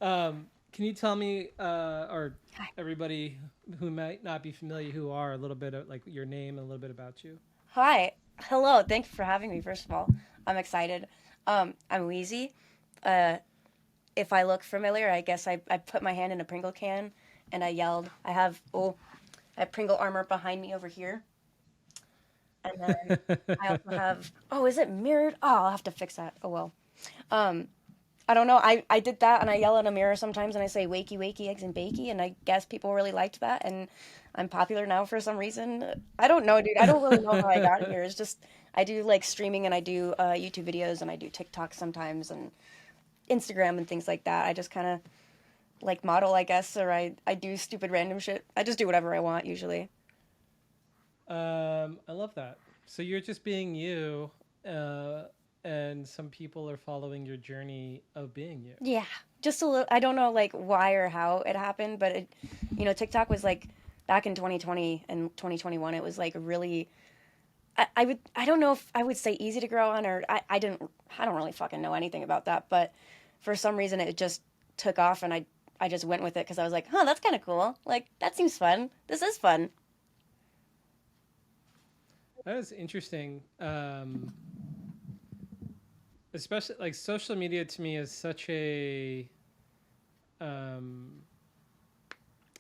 Can you tell me, or Hi. everybody who might not be familiar who are, a little bit of like your name and a little bit about you? Hi. Hello. Thank you for having me, first of all. I'm excited. I'm Wheezy. Uh, if I look familiar, I guess I put my hand in a Pringle can and I yelled. I have Pringle armor behind me over here. And then I also have, oh, is it mirrored? Oh, I'll have to fix that. Oh, well. Um, I don't know. I did that and I yell in a mirror sometimes and I say wakey, wakey, eggs and bakey. And I guess people really liked that. And I'm popular now for some reason. I don't know, dude. I don't really know how I got here. It's just, I do like streaming and I do YouTube videos and I do TikTok sometimes and Instagram and things like that. I just kind of like model, I guess, or I do stupid random shit. I just do whatever I want usually. I love that. So you're just being you, uh, and some people are following your journey of being you. Yeah, just a little. I don't know like why or how it happened, but TikTok was like back in 2020 and 2021. It was like really. I don't know if I would say easy to grow on or I don't really fucking know anything about that, but for some reason it just took off and I just went with it because I was like, huh, that's kind of cool. Like that seems fun. This is fun. That is interesting. Especially like social media to me is such a um,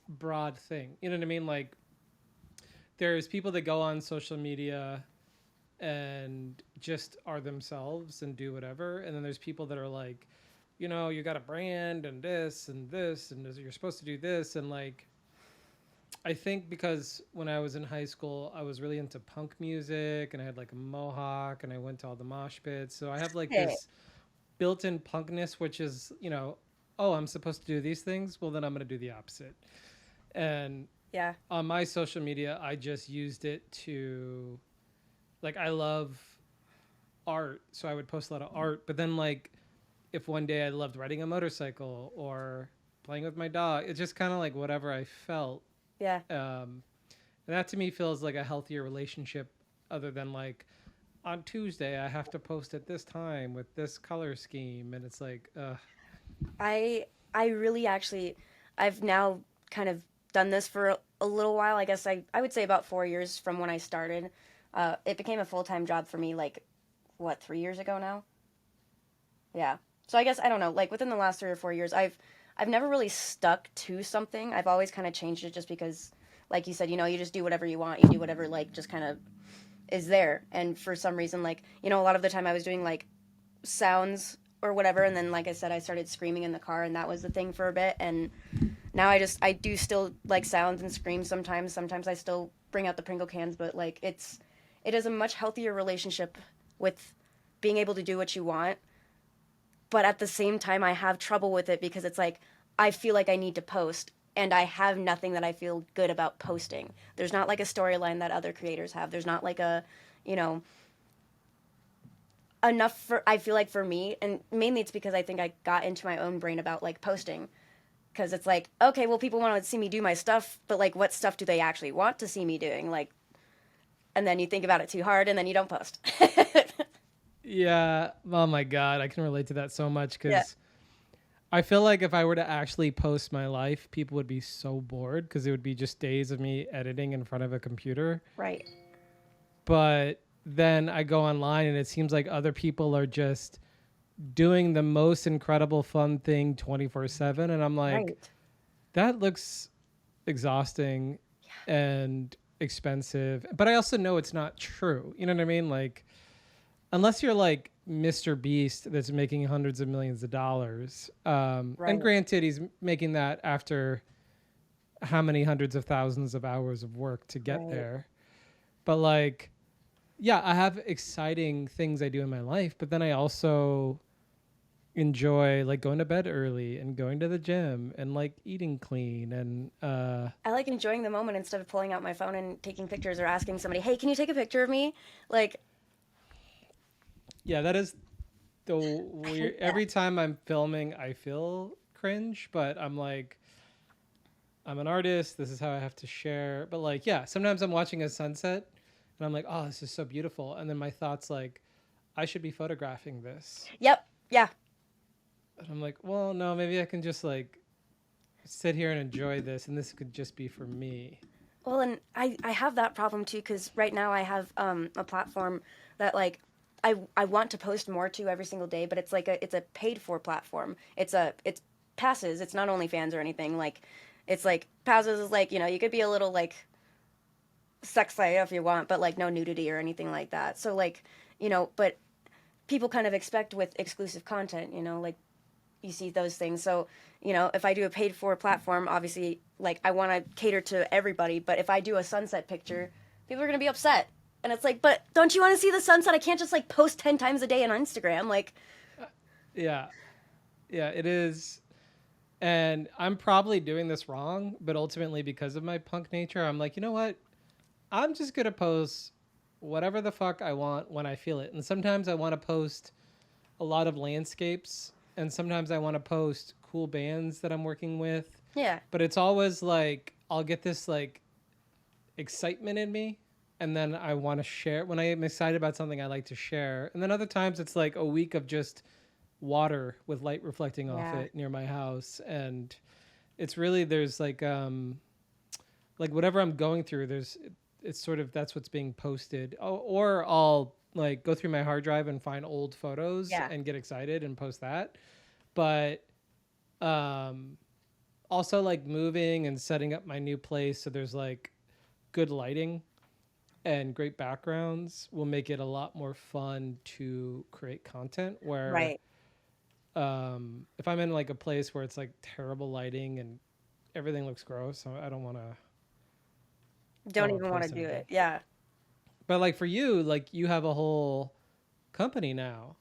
broad thing. You know what I mean? Like there's people that go on social media and just are themselves and do whatever, and then there's people that are like, you got a brand and this and you're supposed to do this, and like I think because when I was in high school I was really into punk music and I had like a mohawk and I went to all the mosh pits, so I have like Hey, this built-in punkness, which is, oh, I'm supposed to do these things, well then I'm going to do the opposite. And yeah, on my social media I just used it to, like, I love art, so I would post a lot of art. But then, like, if one day I loved riding a motorcycle or playing with my dog, it's just kind of like whatever I felt. yeah. And that to me feels like a healthier relationship, other than like on Tuesday I have to post at this time with this color scheme, and it's like, I really actually I've now kind of done this for a little while. I guess I would say about 4 years from when I started. It became a full time job for me like what 3 years ago now. Yeah. So I guess I don't know. Like within the last 3 or 4 years, I've never really stuck to something. I've always kind of changed it just because, like you said, you just do whatever you want. You do whatever like just kind of is there. And for some reason, like a lot of the time I was doing like sounds or whatever, and then like I said, I started screaming in the car, and that was the thing for a bit. And now I do still like sounds and screams sometimes. Sometimes I still bring out the Pringle cans, but like it is a much healthier relationship with being able to do what you want, but at the same time I have trouble with it because it's like I feel like I need to post and I have nothing that I feel good about posting. There's not like a storyline that other creators have. There's not like a, you know, enough for I feel like for me, and mainly it's because I think I got into my own brain about like posting because it's like, okay, well people want to see me do my stuff, but like what stuff do they actually want to see me doing? Like and then you think about it too hard and then you don't post. yeah, oh my god, I can relate to that so much Yeah. because I feel like if I were to actually post my life, people would be so bored because it would be just days of me editing in front of a computer. Right. But then I go online and it seems like other people are just doing the most incredible fun thing 24/7, and I'm like, Right. that looks exhausting and expensive. But I also know it's not true. You know what I mean? Like, unless you're like Mr. Beast that's making hundreds of millions of dollars. And Right. granted, he's making that after how many hundreds of thousands of hours of work to get Right. there. But like, yeah, I have exciting things I do in my life, but then I also enjoy like going to bed early and going to the gym and like eating clean and I like enjoying the moment instead of pulling out my phone and taking pictures or asking somebody, "Hey, can you take a picture of me?" Like, yeah, that is the I weird. hate that. Every time I'm filming, I feel cringe, but I'm like, I'm an artist. This is how I have to share. But like, yeah, sometimes I'm watching a sunset and I'm like, oh, this is so beautiful. And then my thoughts like, I should be photographing this. Yep. Yeah. And I'm like, well, no, maybe I can just like sit here and enjoy this, and this could just be for me. Well, and I have that problem too because right now I have a platform that like I want to post more to every single day, but it's a paid for platform. It's passes. It's not OnlyFans or anything. Like it's like passes is like you could be a little like sexy if you want, but like no nudity or anything like that. So like but people kind of expect with exclusive content, like you see those things. So, if I do a paid for platform, obviously, like I want to cater to everybody. But if I do a sunset picture, people are going to be upset. And it's like, but don't you want to see the sunset? I can't just like post 10 times a day on Instagram. Like, Yeah, yeah, it is. And I'm probably doing this wrong, but ultimately because of my punk nature, I'm like, you know what? I'm just gonna post whatever the fuck I want when I feel it. And sometimes I want to post a lot of landscapes, and sometimes I want to post cool bands that I'm working with. yeah, But it's always like I'll get this like excitement in me, and then I want to share. When I am excited about something, I like to share. And then other times it's like a week of just water with light reflecting off yeah, it near my house, and it's really there's like whatever I'm going through, there's it's sort of that's what's being posted. Or I'll like go through my hard drive and find old photos yeah, and get excited and post that. But um also like moving and setting up my new place, so there's like good lighting and great backgrounds will make it a lot more fun to create content where right. if I'm in like a place where it's like terrible lighting and everything looks gross, I Don't don't want even to want to post do anything. it. Yeah. But like for you, like you have a whole company now,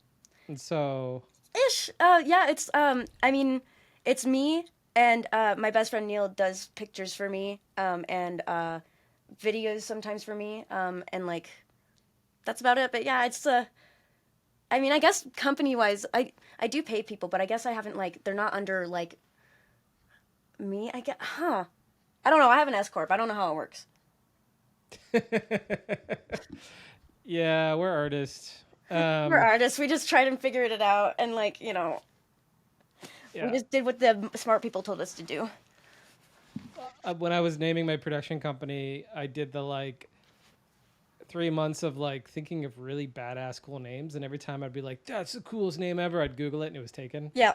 and so Ish. Yeah, I mean, it's me and my best friend Neil does pictures for me, and videos sometimes for me, and like that's about it. But yeah, I mean, I guess company wise, I do pay people, but I guess I haven't like they're not under like me. I get, huh? I don't know. I have an S corp. I don't know how it works. yeah, we're artists. We're artists. We just tried and figured it out, and like we Yeah, just did what the smart people told us to do. when I was naming my production company, I did the like 3 months of like thinking of really badass cool names, and every time I'd be like, "That's the coolest name ever," I'd Google it and it was taken. Yeah.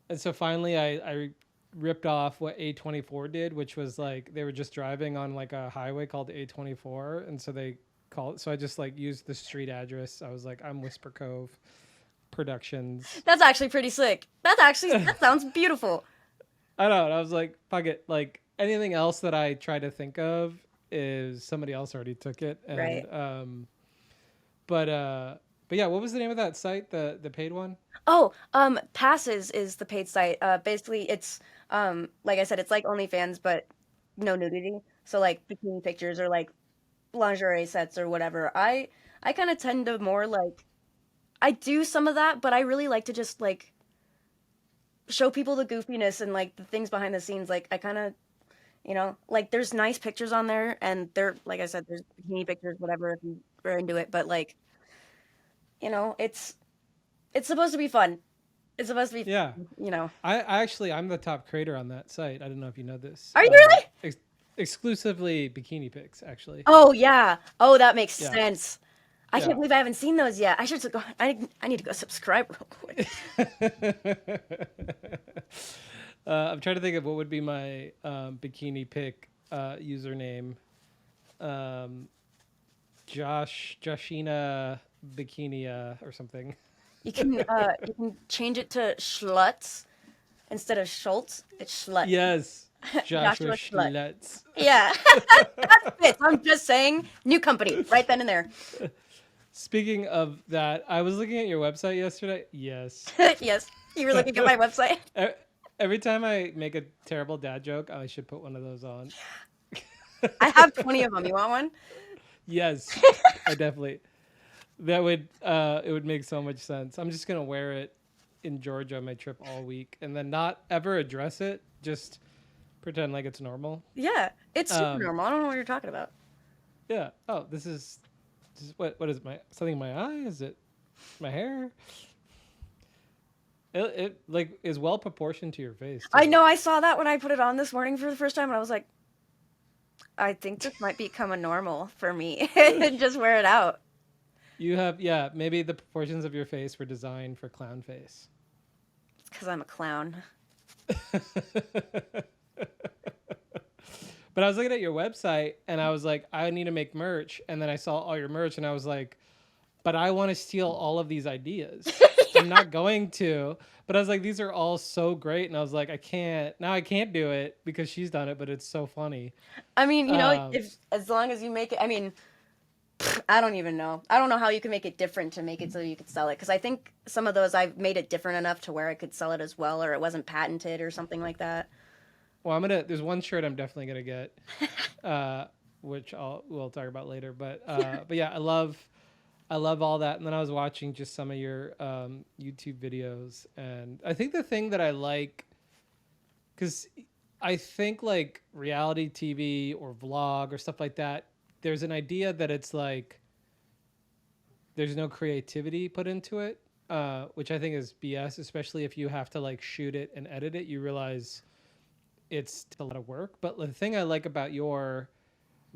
And so finally, I ripped off what A24 did, which was like they were just driving on like a highway called A24, and so they call it. So I just like used the street address. I was like, I'm Whisper Cove Productions. That's actually pretty sick. That sounds beautiful. I know. And I was like, fuck it. Like anything else that I try to think of is somebody else already took it. Right. And but uh, but yeah, what was the name of that site? The paid one? Oh, Passes is the paid site. Basically, it's like I said, it's like OnlyFans, but no nudity. So like bikini pictures or like lingerie sets or whatever. I kind of tend to more like I do some of that, but I really like to just like show people the goofiness and like the things behind the scenes. Like I kind of like there's nice pictures on there, and they're like I said, there's bikini pictures, whatever if you are into it. But like it's supposed to be fun. It's supposed to be Yeah. fun. I actually I'm the top creator on that site. I don't know if you know this. Are you really? Exclusively bikini pics, actually. Oh yeah. Oh, that makes Yeah, sense. I can't yeah. believe I haven't seen those yet. I should go. I need to go subscribe real quick. I'm trying to think of what would be my bikini pic username. Um, Joshina Bikinia or something. You can change it to Schlutz instead of Schultz. It's Schlutz. Yes, Joshua Joshua Schlutz. Schlutz. Yeah, that fits. I'm just saying, new company right then and there. Speaking of that, I was looking at your website yesterday. Yes. Yes, you were looking at my website. E- Every time I make a terrible dad joke, I should put one of those on. I have 20 of them. You want one? Yes, I definitely. That would it would make so much sense. I'm just gonna wear it in Georgia on my trip all week, and then not ever address it. Just pretend like it's normal. Yeah, it's super Um, normal. I don't know what you're talking about. yeah. Oh, this is what is it, my something in my eye? Is it my hair? It like is well proportioned to your face I too. know I saw that when I put it on this morning for the first time, and I was like, I think this might become a normal for me. Just wear it out. You have, yeah, maybe the proportions of your face were designed for clown face. It's because I'm a clown. But I was looking at your website and I was like, I need to make merch. And then I saw all your merch and I was like, but I want to steal all of these ideas. I'm not going to, but I was like, these are all so great. And I was like, I can't, now I can't do it because she's done it, but it's so funny. I mean, Um, if as long as you make it, I mean, I don't even know. I don't know how you can make it different to make it so you could sell it. Because I think some of those I've made it different enough to where I could sell it as well, or it wasn't patented or something like that. well, there's one shirt I'm definitely going to get, uh, which we'll talk about later. But yeah, I love all that. And then I was watching just some of your YouTube videos, and I think the thing that I like, because I think like reality TV or vlog or stuff like that, there's an idea that it's like there's no creativity put into it, which I think is BS. Especially if you have to like shoot it and edit it, you realize it's a lot of work. But the thing I like about your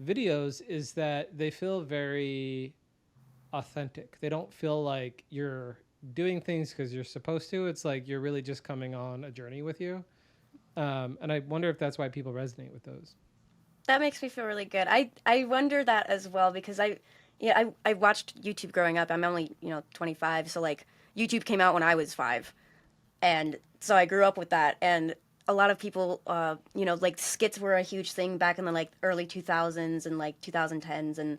videos is that they feel very authentic. They don't feel like you're doing things because you're supposed to. It's like you're really just coming on a journey with you. And I wonder if that's why people resonate with those. That makes me feel really good. I wonder that as well because I watched YouTube growing up. I'm only 25, so like YouTube came out when I was 5, and so I grew up with that. And a lot of people, like skits were a huge thing back in the like early 2000s and like 2010s, and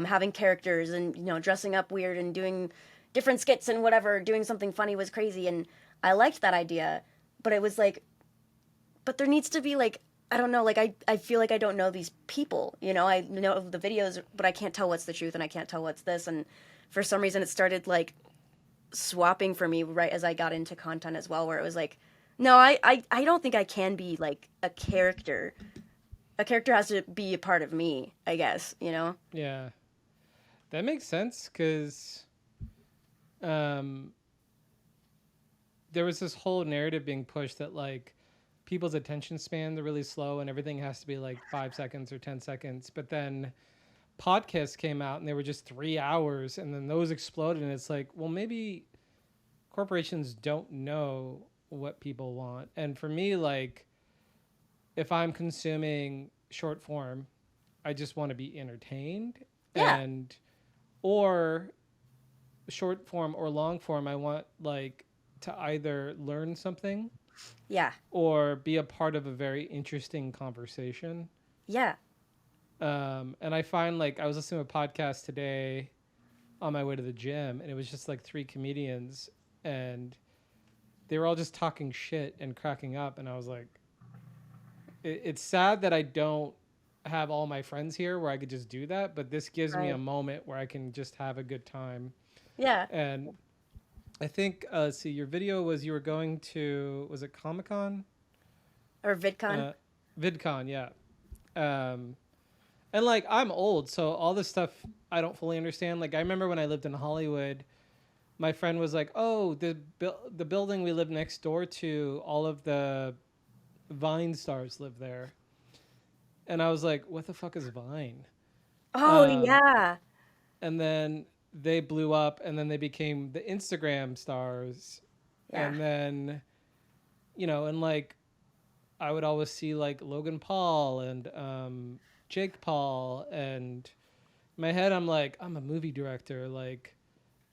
having characters and dressing up weird and doing different skits and whatever, doing something funny was crazy, and I liked that idea. But it was like, but there needs to be like, I don't know, like I feel like I don't know these people, I know the videos, but I can't tell what's the truth and I can't tell what's this. And for some reason it started like swapping for me right as I got into content as well, where it was like, no, I don't think I can be like a character. A character has to be a part of me, I guess. Yeah, that makes sense because um, there was this whole narrative being pushed that like people's attention spans are really slow and everything has to be like 5 seconds or 10 seconds. But then podcasts came out and they were just 3 hours and then those exploded. And it's like, well, maybe corporations don't know what people want. And for me, like, if I'm consuming short form, I just want to be entertained, Yeah, and or short form or long form, I want like to either learn something yeah, or be a part of a very interesting conversation. yeah, And I find like I was listening to a podcast today on my way to the gym, and it was just like three comedians, and they were all just talking shit and cracking up, and I was like, it's sad that I don't have all my friends here where I could just do that, but this gives me a right, moment where I can just have a good time. yeah, And I think, see, your video was you were going to, was it Comic Con? or VidCon. Uh, VidCon, yeah. Um, and like I'm old, so all this stuff I don't fully understand. Like I remember when I lived in Hollywood, my friend was like, "Oh, the building we live next door to, all of the Vine stars live there," and I was like, "What the fuck is Vine?" Oh Um, yeah, and then they blew up, and then they became the Instagram stars, yeah, and then and like I would always see like Logan Paul and Jake Paul, and in my head I'm like, I'm a movie director, like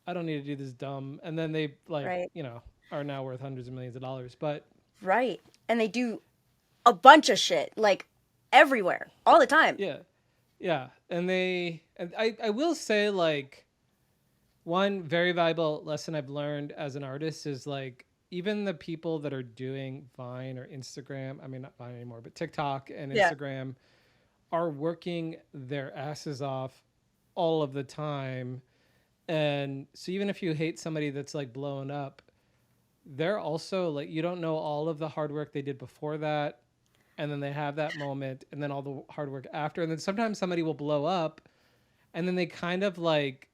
I don't need to do this dumb. And then they like right, are now worth hundreds of millions of dollars. But right. And they do a bunch of shit like everywhere all the time. yeah, yeah, and I will say like one very valuable lesson I've learned as an artist is like even the people that are doing Vine or Instagram, I mean not Vine anymore, but TikTok and Yeah, Instagram are working their asses off all of the time. And so even if you hate somebody that's like blown up, they're also like you don't know all of the hard work they did before that, and then they have that moment and then all the hard work after, and then sometimes somebody will blow up and then they kind of like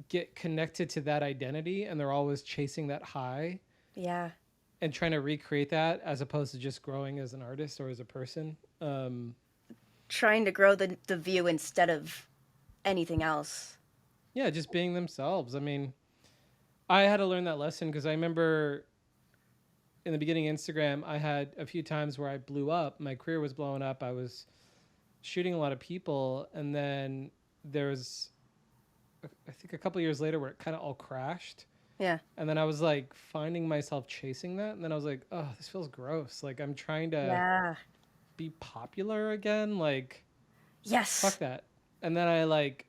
get connected to that identity and they're always chasing that high. Yeah. and trying to recreate that as opposed to just growing as an artist or as a person. Trying to grow the view instead of anything else. Yeah, just being themselves. I mean, I had to learn that lesson because I remember in the beginning of Instagram, I had a few times where I blew up. My career was blowing up. I was shooting a lot of people, and then there's, I think, a couple years later where it kind of all crashed. Yeah. And then I was like finding myself chasing that, and then I was like, oh, this feels gross. Like I'm trying to Yeah. be popular again. Like fuck Yes. that. And then I like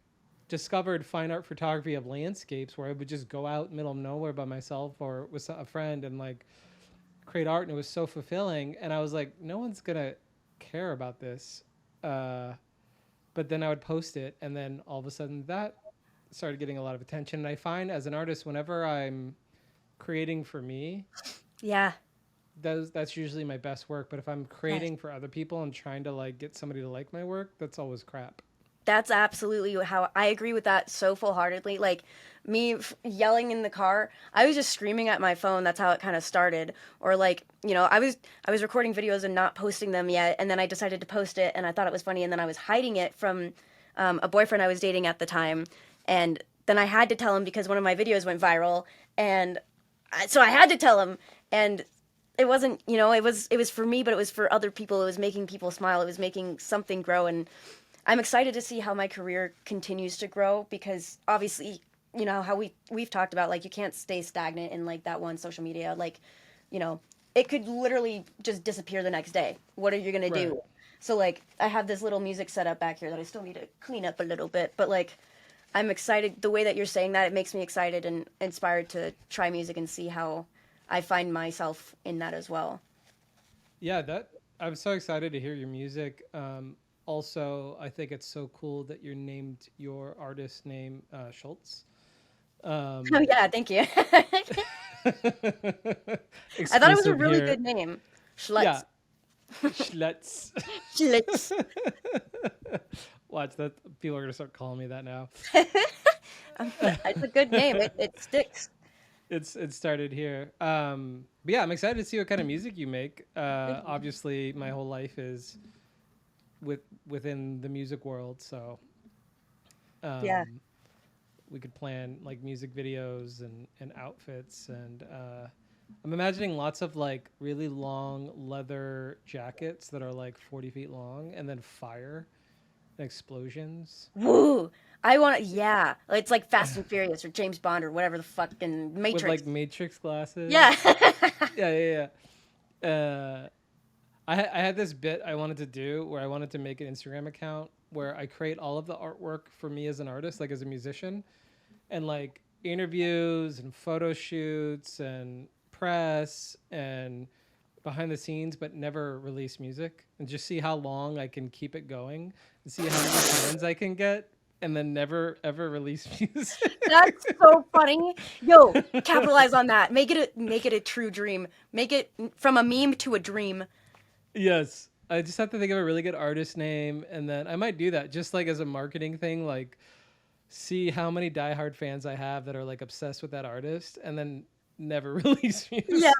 discovered fine art photography of landscapes where I would just go out middle of nowhere by myself or with a friend and like create art, and it was so fulfilling. And I was like, no one's gonna care about this. Uh, but then I would post it, and then all of a sudden that started getting a lot of attention. And I find as an artist, whenever I'm creating for me, Yeah. that's usually my best work. But if I'm Yes. creating for other people and trying to like get somebody to like my work, that's always crap. That's absolutely how I agree with that so full heartedly. Like me yelling in the car, I was just screaming at my phone. That's how it kind of started. Or like, I was recording videos and not posting them yet, and then I decided to post it, and I thought it was funny, and then I was hiding it from a boyfriend I was dating at the time, and then I had to tell him because one of my videos went viral, and so I had to tell him, and it wasn't, it was for me, but it was for other people. It was making people smile. It was making something grow, and I'm excited to see how my career continues to grow because obviously, how we've talked about like you can't stay stagnant in like that one social media. Like, you know, it could literally just disappear the next day. What are you gonna Right. do? So like I have this little music setup back here that I still need to clean up a little bit, but like I'm excited the way that you're saying that it makes me excited and inspired to try music and see how I find myself in that as well. Yeah, that I'm so excited to hear your music. Also, I think it's so cool that you named your artist name Schultz. Oh Um, yeah, thank you. I thought it was a exclusive really here. good name. Yeah, Schlutz. Schlitz. Schlitz. Watch that. People are gonna start calling me that now. It's a good name. It sticks. It started here. But yeah, I'm excited to see what kind of music you make. Thank you. Obviously, my whole life is within the music world, so Yeah. um, we could plan like music videos and outfits, and I'm imagining lots of like really long leather jackets that are like 40 feet long, and then fire and explosions Woo. I want to, yeah. It's like Fast and Furious or James Bond or whatever the fucking with Matrix. like matrix Yeah. glasses. Yeah, yeah, yeah. I had this bit I wanted to do where I wanted to make an Instagram account where I create all of the artwork for me as an artist, like as a musician, and like interviews and photo shoots and press and behind the scenes, but never release music, and just see how long I can keep it going and see how many fans I can get, and then never ever release That's music. so funny. Yo, capitalize on that. Make it a true dream. Make it from a meme to a dream. Yes. I just have to think of a really good artist name, and then I might do that just like as a marketing thing, like see how many diehard fans I have that are like obsessed with that artist, and then never release Yeah. music.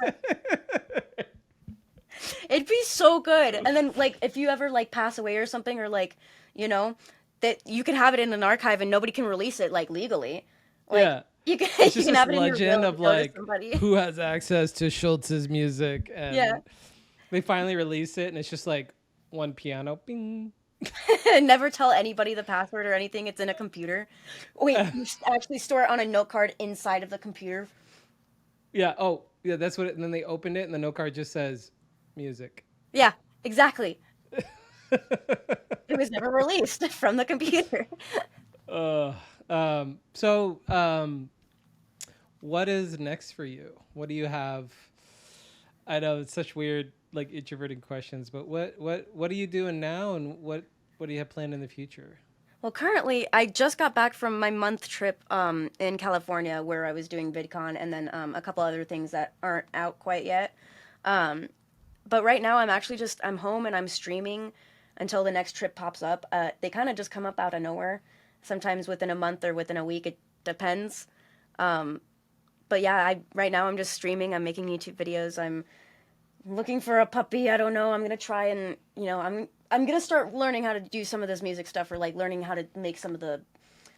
It'd be so good. And then like if you ever like pass away or something or like, you know, that you can have it in an archive and nobody can release it like legally. Like Yeah. you can It's you just can this have it in your legend will to of go to like somebody. who has access to Schultz's music, Yeah. and they finally release it, and it's just like one piano, bing. Never tell anybody the password or anything. It's in a computer. Wait, you actually store it on a note card inside of the computer. Yeah. Oh, yeah. That's what. And then they opened it, and the note card just says music. Yeah, exactly. It was never released from the computer. uh, so, what is next for you? What do you have? I know it's such weird, like introverting questions, but what are you doing now, and what do you have planned in the future? Well, currently, I just got back from my month trip in California where I was doing VidCon and then a couple other things that aren't out quite yet. Um, but right now, I'm home and I'm streaming until the next trip pops up. They kind of just come up out of nowhere, sometimes within a month or within a week. It depends. But yeah, I right now I'm just streaming. I'm making YouTube videos. I'm looking for a puppy. I don't know. I'm gonna try and I'm gonna start learning how to do some of this music stuff, or like learning how to make some of the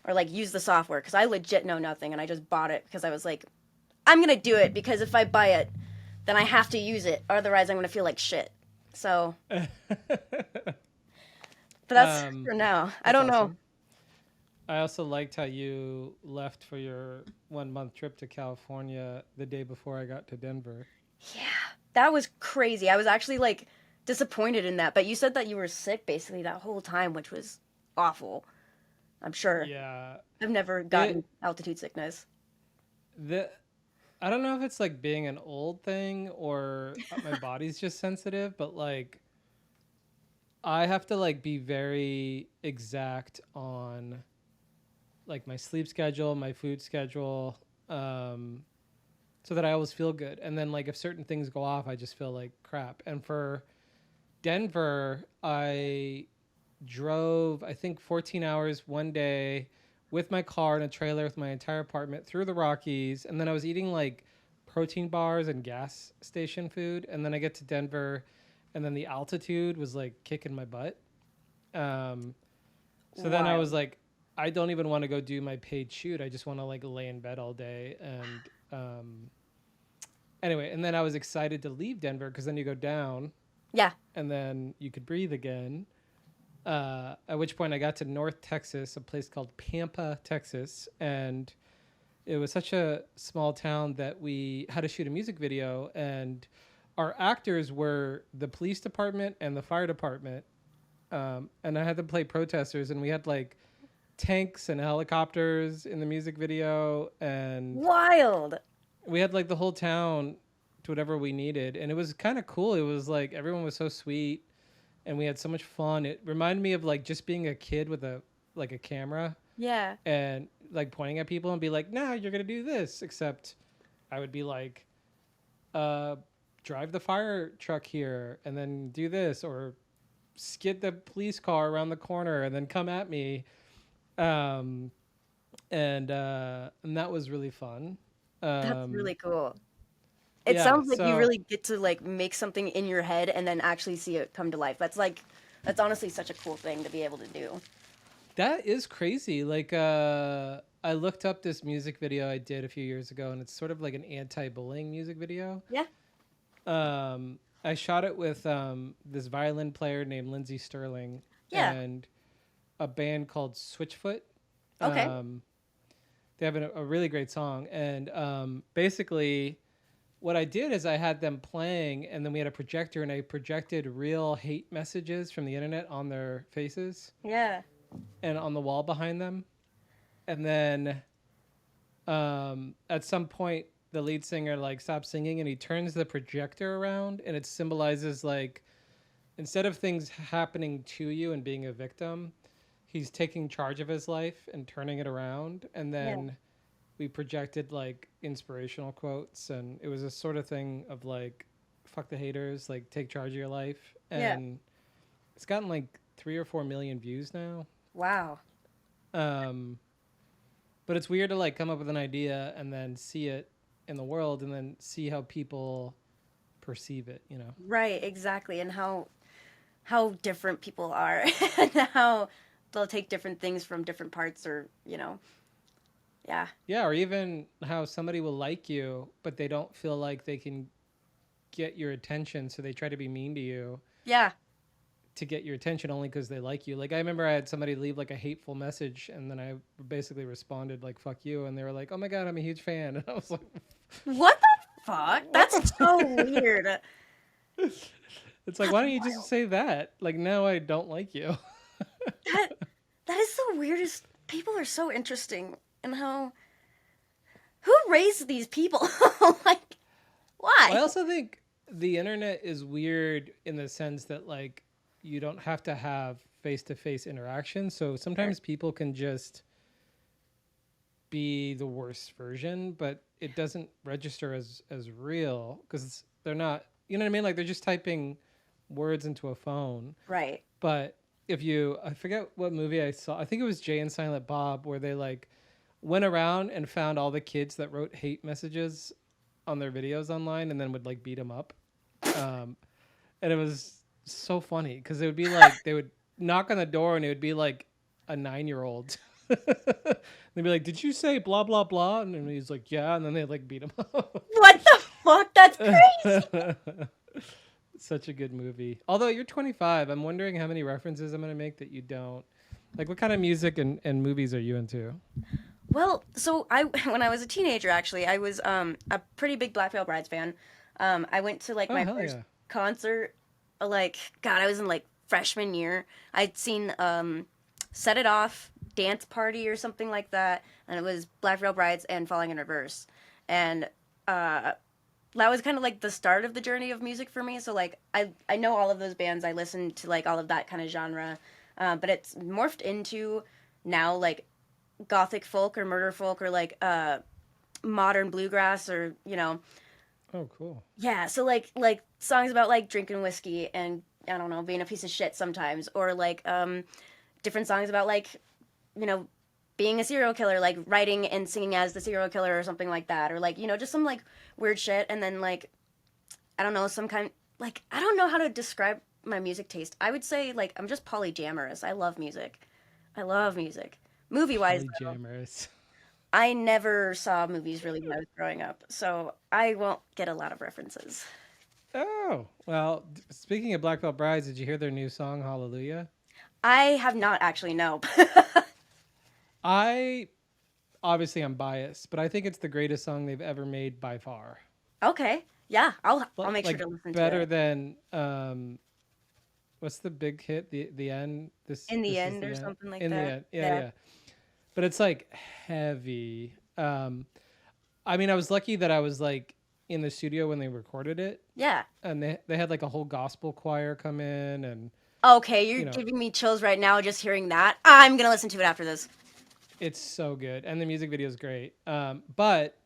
or like use the software because I legit know nothing and I just bought it because I was like, I'm gonna do it because if I buy it, then I have to use it. Otherwise, I'm gonna feel like shit. So, but that's for now. I that's don't know. awesome. I also liked how you left for your 1 month trip to California the day before I got to Denver. Yeah, that was crazy. I was actually like disappointed in that. But you said that you were sick basically that whole time, which was awful. I'm sure. Yeah, I've never it gotten altitude sickness. the I don't know if it's like being an old thing or my body's just sensitive, but like I have to like be very exact on like my sleep schedule, my food schedule, um, so that I always feel good. And then like if certain things go off, I just feel like crap. And for Denver, I drove I think 14 hours one day with my car in a trailer with my entire apartment through the Rockies, and then I was eating like protein bars and gas station food, and then I get to Denver, and then the altitude was like kicking my butt. Um, so then I was Wild. like, I don't even want to go do my paid shoot. I just want to like lay in bed all day. And anyway, and then I was excited to leave Denver because then you go down Yeah. and then you could breathe again. At which point I got to North Texas, a place called Pampa, Texas, and it was such a small town that we had to shoot a music video, and our actors were the police department and the fire department, and I had to play protesters, and we had like tanks and helicopters in the music video, and Wild. we had like the whole town to whatever we needed, and it was kind of cool. It was like everyone was so sweet, and we had so much fun. It reminded me of like just being a kid with a camera Yeah. and like pointing at people and be like, "Nah, you're gonna do this." Except I would be like, uh, "Drive the fire truck here, and then do this," or skid the police car around the corner and then come at me. Um, and that was really fun. That's Um, really cool. It yeah, sounds like you so really get to like make something in your head and then actually see it come to life. That's honestly such a cool thing to be able to do. that is crazy. Like, I looked up this music video I did a few years ago, and it's sort of like an anti-bullying music video. Yeah. I shot it with this violin player named Lindsey Sterling Yeah. and a band called Switchfoot. Okay. Um, they have a really great song, and basically, what I did is I had them playing, and then we had a projector, and I projected real hate messages from the internet on their faces Yeah. and on the wall behind them. And then at some point, the lead singer like stops singing, and he turns the projector around, and it symbolizes like instead of things happening to you and being a victim, he's taking charge of his life and turning it around. And Yeah. then we projected like inspirational quotes, and it was a sort of thing of like fuck the haters, like take charge of your life. Yeah. And it's gotten like 3 or 4 million views now. Wow. um but it's weird to like come up with an idea and then see it in the world and then see how people perceive it, you know. Right, exactly. And how different people are and how they'll take different things from different parts or, yeah. Yeah, or even how somebody will like you but they don't feel like they can get your attention, so they try to be mean to you Yeah. to get your attention only because they like you. Like I remember I had somebody leave like a hateful message, and then I basically responded like "fuck you," and they were like, "Oh my god, I'm a huge fan," and I was like, What the fuck? "What That's the?" so weird. It's like, That's why don't you just wild. say that? Like now I don't like you. That that is the weirdest. People are so interesting and how who raised these people? Like Well, why? I also think the internet is weird in the sense that like you don't have to have face to face interaction, so Sure. sometimes people can just be the worst version, but it doesn't register as real because they're not. You know what I mean? Like they're just typing words into a phone. Right. But if you, I forget what movie I saw. I think it was Jay and Silent Bob, where they like went around and found all the kids that wrote hate messages on their videos online and then would like beat them up. Um, and it was so funny because it would be like they would knock on the door and it would be like a 9-year-old. They'd be like, "Did you say blah blah blah?" And then he's like, "Yeah," and then they like beat him up. What the fuck? That's crazy. Such a good movie. Although you're 25, I'm wondering how many references I'm gonna make that you don't. Like, what kind of music and movies are you into? Well, so I when I was a teenager, actually, I was a pretty big Black Veil Brides fan. I went to like Oh my hell first yeah! concert, like God, I was in like freshman year. I'd seen Set It Off, Dance Party or something like that, and it was Black Veil Brides and Falling in Reverse, and uh, that was kind of like the start of the journey of music for me. So like I know all of those bands. I listened to like all of that kind of genre, but it's morphed into now like gothic folk or murder folk or like modern bluegrass or Oh cool. yeah. So like songs about like drinking whiskey and I don't know being a piece of shit sometimes or like different songs about like you know being a serial killer, like writing and singing as the serial killer or something like that, or like just some like weird shit. And then like I don't know, some kind like I don't know how to describe my music taste. I would say like I'm just polyamorous. I love music. I love music. Movie wise though, Polyjammers. I never saw movies really when I was growing up, so I won't get a lot of references. Oh well. Speaking of Black Belt Brides, did you hear their new song Hallelujah? I have not actually, no. I obviously I'm biased, but I think it's the greatest song they've ever made by far. Okay. Yeah, I'll make sure Like to listen to better it. than what's the big hit? The end. In the This is end or the end. something like In the that. end. Yeah, Yeah. yeah. But it's like heavy. I mean, I was lucky that I was like in the studio when they recorded it, Yeah. and they had like a whole gospel choir come in, and Okay, you're you know, giving me chills right now just hearing that. I'm gonna listen to it after this. it's so good, and the music video is great. But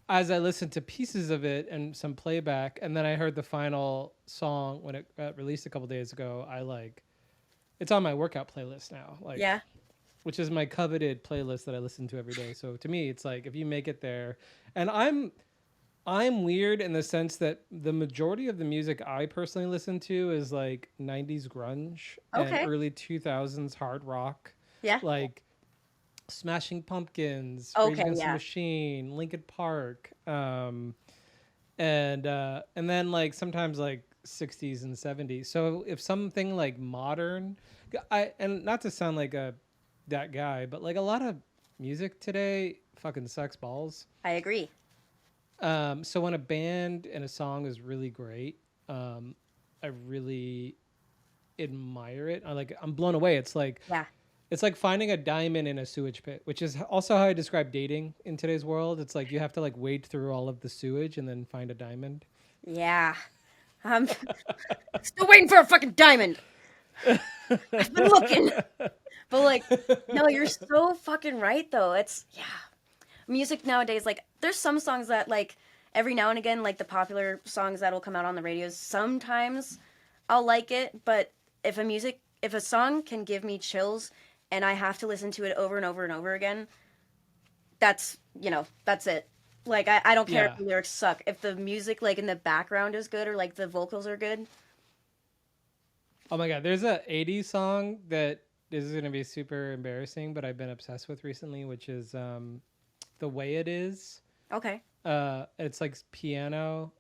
as I listened to pieces of it and some playback, and then I heard the final song when it got released a couple days ago, I like it's on my workout playlist now, like Yeah. which is my coveted playlist that I listen to every day. So to me, it's like if you make it there, and I'm weird in the sense that the majority of the music I personally listen to is like 90s grunge and Okay. early 2000s hard rock, Yeah. like Smashing Pumpkins, Rage Okay, Against the yeah. Machine, Linkin Park, and then like sometimes like 60s and 70s. So if something like modern, I and not to sound like a that guy, but like a lot of music today fucking sucks balls. I agree. So when a band and a song is really great, I really admire it. I'm blown away. Yeah. It's like finding a diamond in a sewage pit, which is also how I describe dating in today's world. It's like you have to like wade through all of the sewage and then find a diamond. Yeah. I'm still waiting for a fucking diamond. I've been looking. But like, no, you're so fucking right though. It's yeah. Music nowadays, like there's some songs that like every now and again, like the popular songs that'll come out on the radios, sometimes I'll like it, but if a song can give me chills and I have to listen to it over and over and over again, that's it. Like I don't care if Yeah. the lyrics suck. If the music like in the background is good or like the vocals are good. Oh my god, there's a 80s song that is going to be super embarrassing, but I've been obsessed with recently, which is The Way It Is. Okay. It's like piano.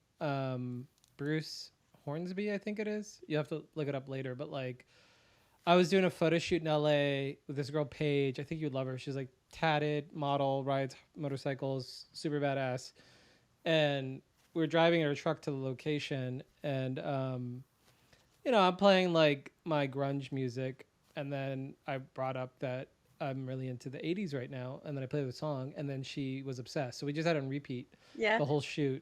Bruce Hornsby, I think it is. You have to look it up later, but like I was doing a photo shoot in LA with this girl Paige. I think you'd love her. She's like tatted model, rides motorcycles, super badass. And we were driving in her truck to the location, and I'm playing like my grunge music, and then I brought up that I'm really into the 80s right now, and then I played the song, and then she was obsessed. So we just had it on repeat Yeah. the whole shoot.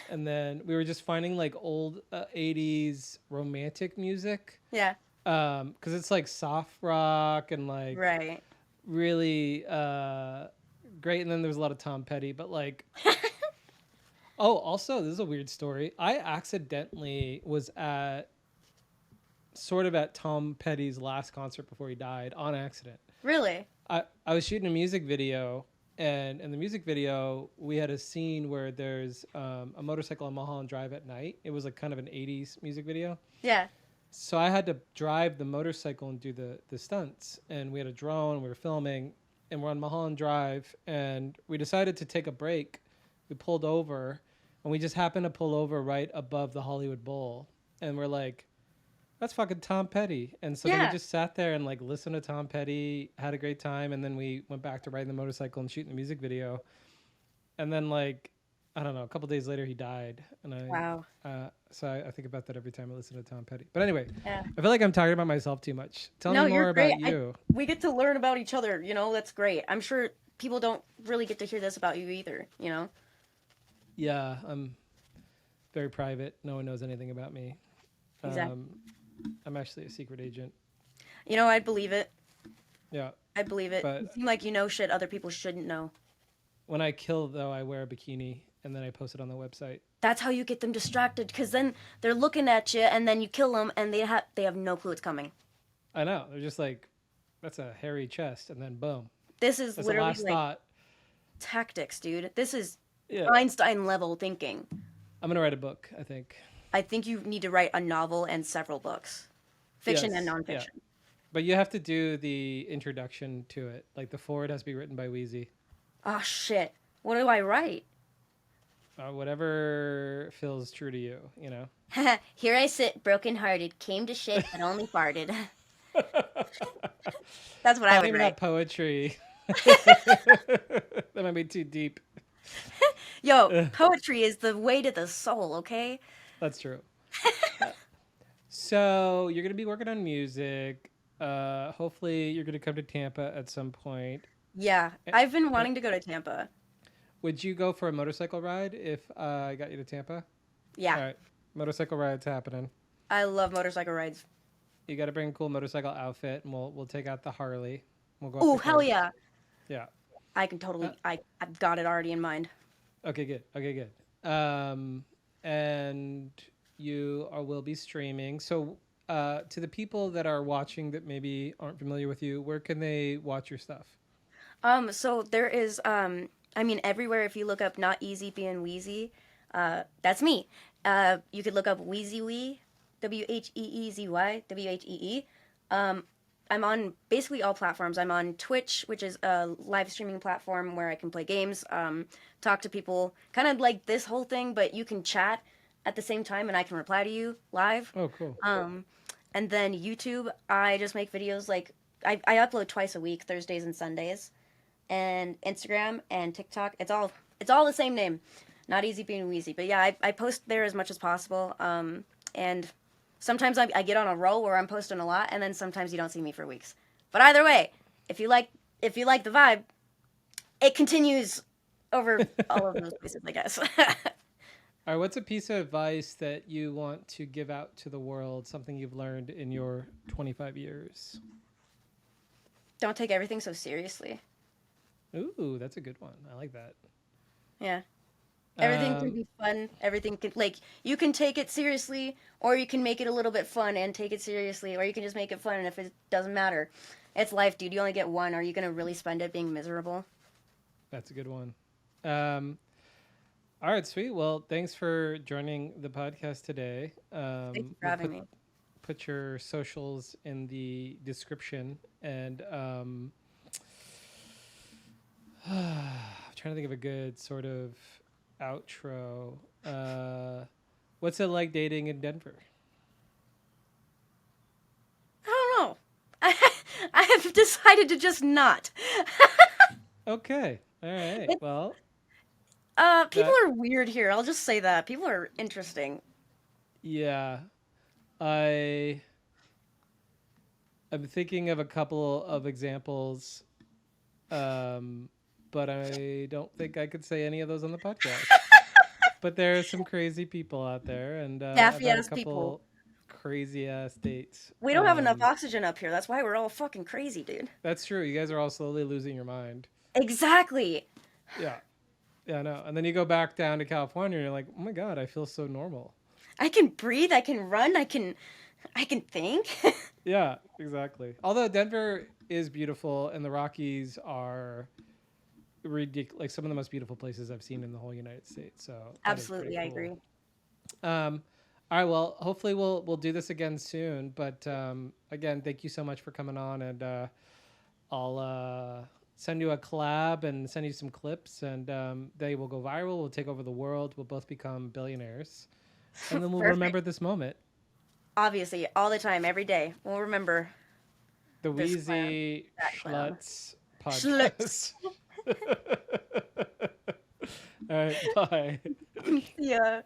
And then we were just finding like old 80s romantic music, Yeah. because it's like soft rock and like Right. really great. And then there was a lot of Tom Petty, but like, oh, also, this is a weird story. I accidentally was at Tom Petty's last concert before he died on accident. Really? I was shooting a music video, And in the music video, we had a scene where there's a motorcycle on Mulholland Drive at night. It was like kind of an 80s music video. Yeah. So I had to drive the motorcycle and do the stunts. And we had a drone, we were filming, and we're on Mulholland Drive. And we decided to take a break. We pulled over, and we just happened to pull over right above the Hollywood Bowl. And we're like, that's fucking Tom Petty. And so then we Yeah. just sat there and like listened to Tom Petty, had a great time, and then we went back to riding the motorcycle and shooting the music video. And then like I don't know, a couple days later he died, and Wow. I think about that every time I listen to Tom Petty. But anyway, Yeah. I feel like I'm talking about myself too much. Tell No, me you're more great. about you. We get to learn about each other, you know, that's great. I'm sure people don't really get to hear this about you either, you know? Yeah, I'm very private. No one knows anything about me. Exactly. I'm actually a secret agent. You know, I'd believe it. Yeah, I believe it. but You seem like you know shit other people shouldn't know. when I kill, though, I wear a bikini and then I post it on the website. That's how you get them distracted, because then they're looking at you, and then you kill them, and they have no clue it's coming. I know. They're just like, that's a hairy chest, and then boom. This is That's the literally last like thought. tactics, dude. This is Yeah, Einstein level thinking. I'm gonna write a book, I think. I think you need to write a novel and several books, fiction and Yes, nonfiction. yeah. But you have to do the introduction to it. Like the forward has to be written by Wheezy. Oh shit! What do I write? Whatever feels true to you, you know. Here I sit, broken-hearted, came to shit, but only farted. That's what I would Maybe write. not poetry. That might be too deep. Yo, poetry is the way to the soul, okay? That's true. So you're gonna be working on music. Hopefully you're gonna come to Tampa at some point. Yeah, Eh, I've been eh, wanting to go to Tampa. Would you go for a motorcycle ride if I got you to Tampa? Yeah, All right, motorcycle ride's happening. I love motorcycle rides. You got to bring a cool motorcycle outfit, and we'll take out the Harley. We'll go up Oh, the hell coast. yeah. Yeah. I can totally, Uh, I've got it already in mind. okay, good. Okay, good. And will be streaming. So, to the people that are watching that maybe aren't familiar with you, where can they watch your stuff? So there is, I mean, everywhere if you look up Not Easy Being Wheezy, that's me. You could look up Wheezy Wee, WHEEZY, WHEE. I'm on basically all platforms. I'm on Twitch, which is a live streaming platform where I can play games, talk to people, kind of like this whole thing, but you can chat at the same time and I can reply to you live. Oh, cool. And then YouTube, I just make videos like I upload twice a week, Thursdays and Sundays. And Instagram and TikTok, it's all the same name. Not Easy Being Wheezy. But yeah, I post there as much as possible. And sometimes I get on a roll where I'm posting a lot, and then sometimes you don't see me for weeks. But either way, if you like the vibe, it continues over all of those places, I guess. All right, what's a piece of advice that you want to give out to the world? Something you've learned in your 25 years? Don't take everything so seriously. Ooh, that's a good one. I like that. Yeah. Everything can Um, be fun. Everything can, like, you can take it seriously, or you can make it a little bit fun and take it seriously, or you can just make it fun, and if it doesn't matter. It's life, dude. You only get one. Are you going to really spend it being miserable? that's a good one. All right, sweet. Well, thanks for joining the podcast today. Thank you for We'll having me. put your socials in the description, and I'm trying to think of a good sort of outro. What's it like dating in Denver? I don't know. I have decided to just not. Okay. All right. It, Well, people that are weird here. I'll just say that. People are interesting. yeah. I I'm thinking of a couple of examples, um, but I don't think I could say any of those on the podcast. But there are some crazy people out there, and I've Daffy had a ass people. couple crazy ass dates. We don't have enough oxygen up here. That's why we're all fucking crazy, dude. That's true. You guys are all slowly losing your mind. Exactly. Yeah, yeah, I know. And then you go back down to California, and you're like, oh my god, I feel so normal. I can breathe. I can run. I can think. Yeah, exactly. Although Denver is beautiful, and the Rockies are ridiculous, like some of the most beautiful places I've seen in the whole United States. So that is pretty Absolutely, I cool. agree. All right, well, hopefully we'll do this again soon. But again, thank you so much for coming on, and I'll send you a collab and send you some clips, and they will go viral. We'll take over the world. We'll both become billionaires, and then we'll Perfect. remember this moment. Obviously, all the time, every day. We'll remember The this clown, Wheezy that clown. Schultz Schultz. podcast. All right, bye. Yeah.